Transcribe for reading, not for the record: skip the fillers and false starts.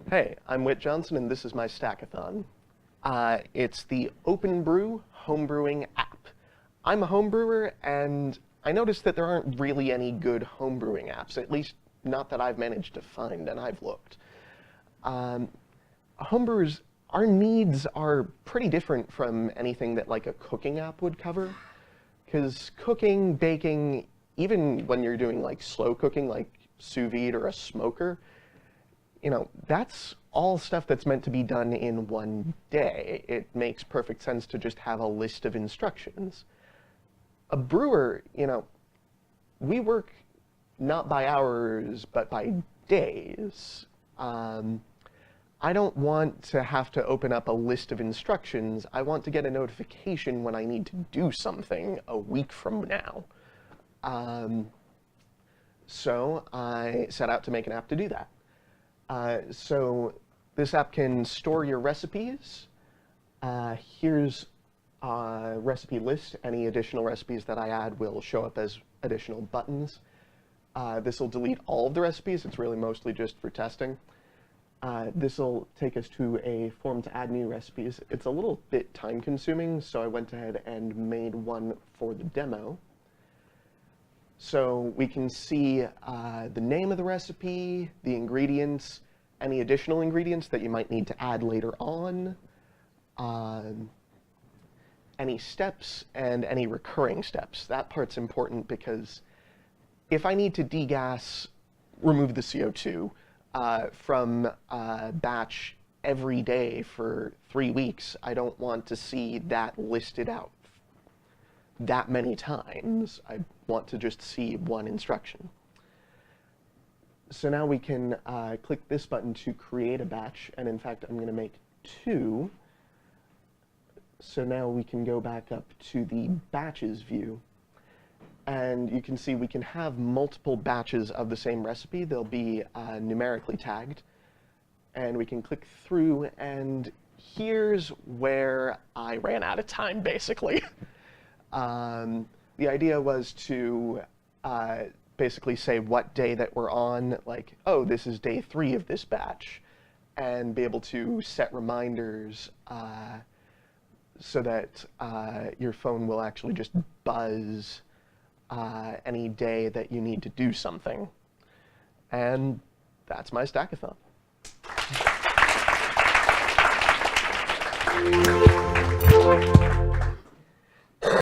Hey, I'm Whit Johnson, and this is my Stackathon. It's the OpnBrw homebrewing app. I'm a homebrewer, and I noticed that there aren't really any good homebrewing apps, at least not that I've managed to find, and I've looked. Homebrewers, our needs are pretty different from anything that like a cooking app would cover, because cooking, baking, even when you're doing like slow cooking, like sous vide or a smoker, you know, that's all stuff that's meant to be done in one day. It makes perfect sense to just have a list of instructions. A brewer, you know, we work not by hours, but by days. I don't want to have to open up a list of instructions. I want to get a notification when I need to do something a week from now. So I set out to make an app to do that. So this app can store your recipes. Here's a recipe list. Any additional recipes that I add will show up as additional buttons. This will delete all of the recipes. It's really mostly just for testing. This will take us to a form to add new recipes. It's a little bit time-consuming, so I went ahead and made one for the demo. So we can see the name of the recipe, the ingredients, any additional ingredients that you might need to add later on, any steps, and any recurring steps. That part's important because if I need to degas, remove the CO2 from a batch every day for 3 weeks, I don't want to see that listed out that many times. I want to just see one instruction. So now we can click this button to create a batch, and in fact I'm going to make 2. So now we can go back up to the batches view, and you can see we can have multiple batches of the same recipe. They'll be numerically tagged, and we can click through, and here's where I ran out of time, basically. The idea was to basically say what day that we're on, like, oh, this is day 3 of this batch, and be able to set reminders so that your phone will actually just buzz any day that you need to do something. And that's my Stackathon.